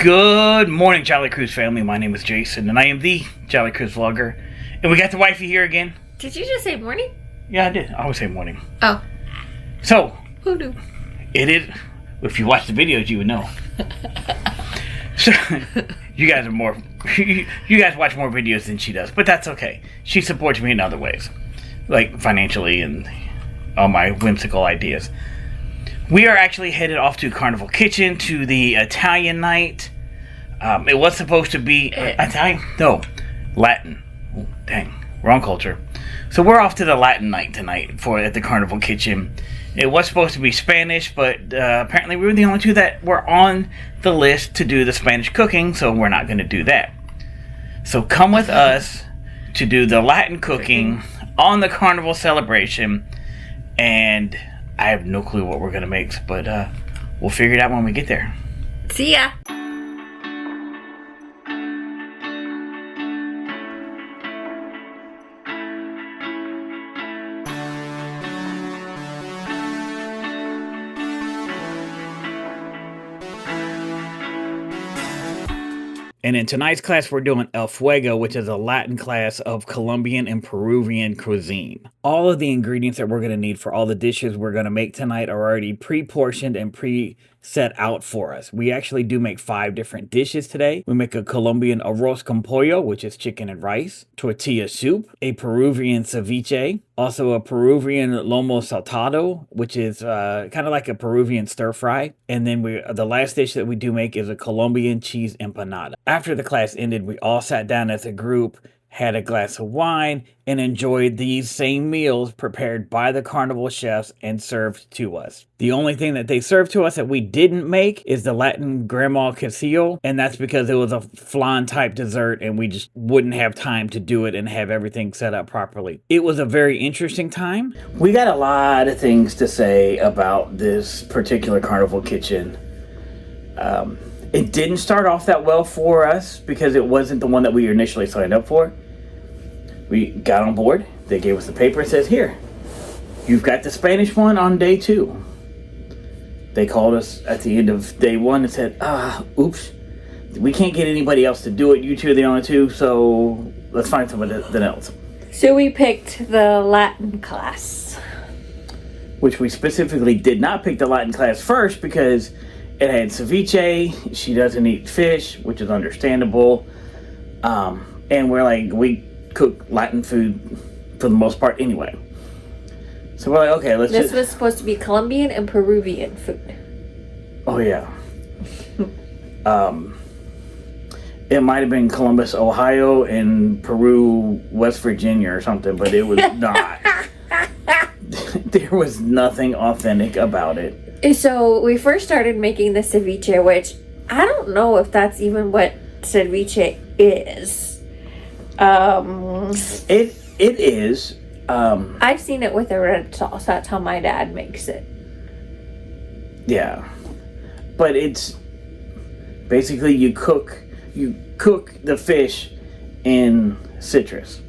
Good morning, Jolly Cruise family. My name is Jason, and I am the Jolly Cruise vlogger. And we got the wifey here again. Did you just say morning? Yeah, I did. I always say morning. Oh. So, Who knew? it is. If you watch the videos, you would know. So, you guys are more. You guys watch more videos than she does, but that's okay. She supports me in other ways, like financially and all my whimsical ideas. We are actually headed off to Carnival Kitchen to the Italian night. It was supposed to be Italian? No, Latin. Oh, dang, wrong culture. So we're off to the Latin night tonight at the Carnival Kitchen. It was supposed to be Spanish, but apparently we were the only two that were on the list to do the Spanish cooking, so we're not going to do that. So come with us to do the Latin cooking on the Carnival celebration, and I have no clue what we're going to make, but we'll figure it out when we get there. See ya. And in tonight's class, we're doing El Fuego, which is a Latin class of Colombian and Peruvian cuisine. All of the ingredients that we're going to need for all the dishes we're going to make tonight are already pre-portioned and pre-set out for us. We actually do make 5 different dishes today. We make a Colombian arroz con pollo, which is chicken and rice, tortilla soup, a Peruvian ceviche, also a Peruvian lomo saltado, which is kind of like a Peruvian stir fry. And then the last dish that we do make is a Colombian cheese empanada. After the class ended, we all sat down as a group, had a glass of wine, and enjoyed these same meals prepared by the Carnival chefs and served to us. The only thing that they served to us that we didn't make is the Latin grandma quesillo, and that's because it was a flan type dessert and we just wouldn't have time to do it and have everything set up properly. It was a very interesting time. We got a lot of things to say about this particular Carnival Kitchen. It didn't start off that well for us because it wasn't the one that we initially signed up for. We got on board. They gave us the paper. It says, here, you've got the Spanish one on day 2. They called us at the end of day 1 and said, oops, we can't get anybody else to do it. You two are the only two, so let's find somebody else. So we picked the Latin class. Which we specifically did not pick the Latin class first because it had ceviche. She doesn't eat fish, which is understandable. And we're like, we cook Latin food for the most part anyway. So we're like, okay, This was supposed to be Colombian and Peruvian food. Oh, yeah. It might have been Columbus, Ohio, and Peru, West Virginia or something, but it was not. There was nothing authentic about it. So we first started making the ceviche, which I don't know if that's even what ceviche is. It is. I've seen it with a red sauce. That's how my dad makes it. Yeah, but it's basically you cook the fish in citrus.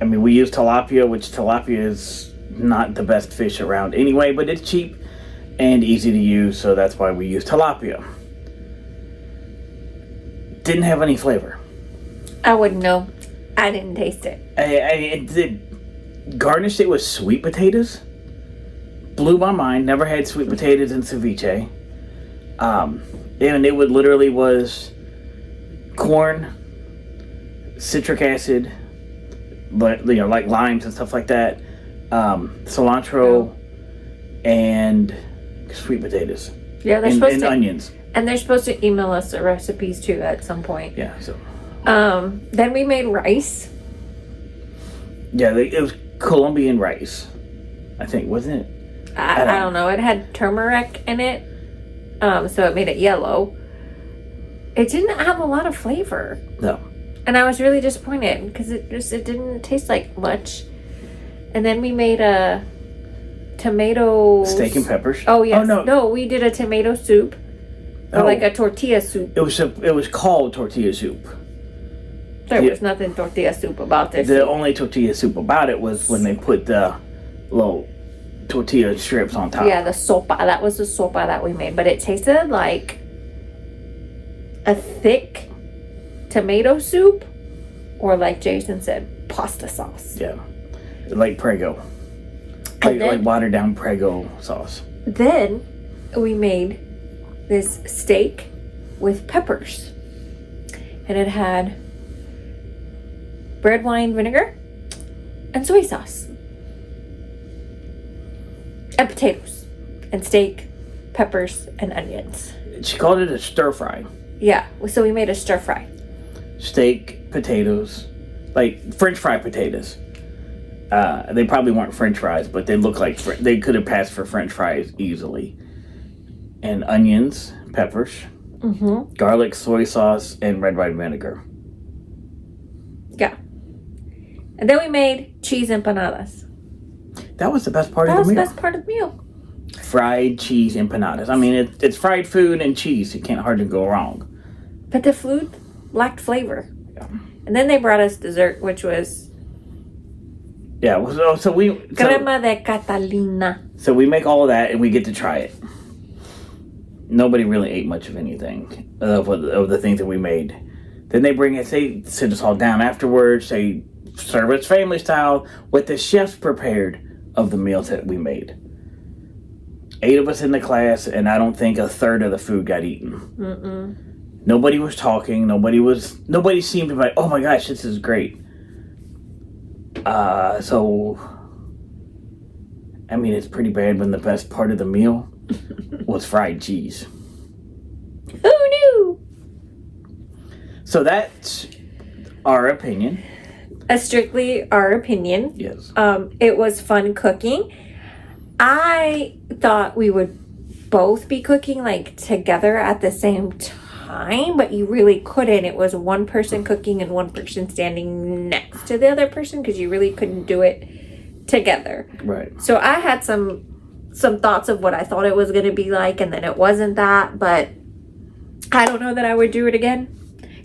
I mean, we use tilapia, which tilapia is not the best fish around anyway, but it's cheap and easy to use, so that's why we use tilapia. Didn't have any flavor. I wouldn't know. I didn't taste it. Garnished it with sweet potatoes. Blew my mind. Never had sweet potatoes in ceviche. And it literally was corn, citric acid, but like limes and stuff like that. Cilantro and sweet potatoes. Yeah, they're supposed to, onions. And they're supposed to email us the recipes too at some point. Yeah. So. Then we made rice. Yeah, it was Colombian rice, I think, wasn't it? I don't know. It had turmeric in it, so it made it yellow. It didn't have a lot of flavor. No. And I was really disappointed because it didn't taste like much. And then we made a tomato... Steak and peppers. Oh, yes. Oh, no. No, we did a tomato soup. Or like a tortilla soup. It was called tortilla soup. There was nothing tortilla soup about this. The only tortilla soup about it was when they put the little tortilla strips on top. Yeah, the sopa. That was the sopa that we made. But it tasted like a thick tomato soup, or like Jason said, pasta sauce. Yeah. Like Prego. Like watered down Prego sauce. Then we made this steak with peppers. And it had red wine vinegar and soy sauce. And potatoes. And steak, peppers, and onions. She called it a stir fry. Yeah, so we made a stir fry. Steak, potatoes, like French fry potatoes. They probably weren't French fries, but they look like they could have passed for French fries easily. And onions, peppers, garlic, soy sauce, and red wine vinegar. Yeah. And then we made cheese empanadas. That was the best part of the meal. That was the best part of the meal. Fried cheese empanadas. I mean, it's fried food and cheese. You can't hardly go wrong. But the food lacked flavor. Yeah. And then they brought us dessert, which was... Yeah, crema de Catalina. So we make all of that and we get to try it. Nobody really ate much of anything of the things that we made. Then they sit us all down afterwards. They serve us family style with the chefs prepared of the meals that we made. 8 of us in the class, and I don't think a third of the food got eaten. Nobody was talking. Nobody seemed to be like, oh my gosh, this is great. So, I mean, it's pretty bad when the best part of the meal was fried cheese. Who knew? So that's our opinion. Strictly our opinion. Yes. It was fun cooking. I thought we would both be cooking like together at the same time, but you really couldn't. It was one person cooking and one person standing next to the other person because you really couldn't do it together. Right. So I had some thoughts of what I thought it was going to be like, and then it wasn't that, but I don't know that I would do it again.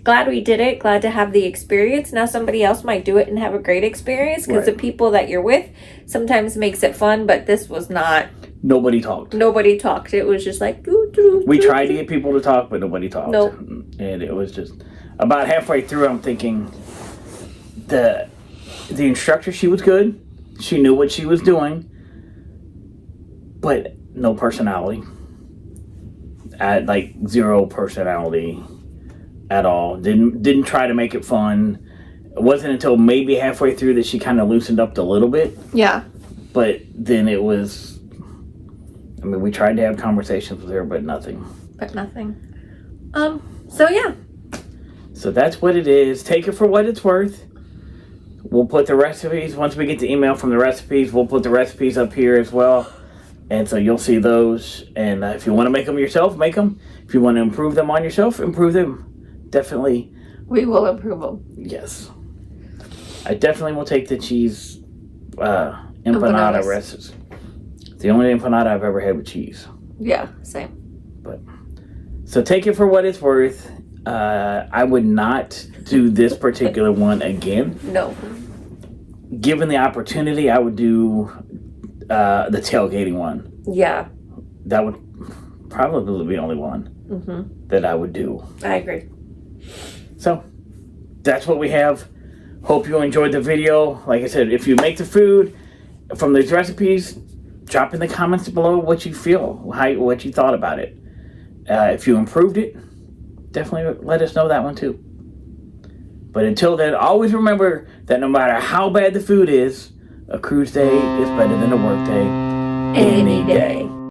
Glad we did it. Glad to have the experience. Now somebody else might do it and have a great experience because the people that you're with sometimes makes it fun, but this was not. Nobody talked. It was just like... We tried to get people to talk, but nobody talked. Nope. And it was just... About halfway through, I'm thinking... The instructor, she was good. She knew what she was doing. But no personality. Like, zero personality at all. Didn't try to make it fun. It wasn't until maybe halfway through that she kind of loosened up a little bit. Yeah. But then it was... I mean, we tried to have conversations with her, but nothing. So, yeah. So that's what it is. Take it for what it's worth. We'll put the recipes, once we get the email from the recipes, we'll put the recipes up here as well. And so you'll see those. And if you want to make them yourself, make them. If you want to improve them on yourself, improve them. Definitely. We will improve them. Yes. I definitely will take the cheese empanada recipes. The only empanada I've ever had with cheese. Yeah, same. So take it for what it's worth. I would not do this particular one again. No. Given the opportunity, I would do the tailgating one. Yeah. That would probably be the only one that I would do. I agree. So that's what we have. Hope you enjoyed the video. Like I said, if you make the food from these recipes, drop in the comments below what you feel, what you thought about it. If you improved it, definitely let us know that one too. But until then, always remember that no matter how bad the food is, a cruise day is better than a work day any day.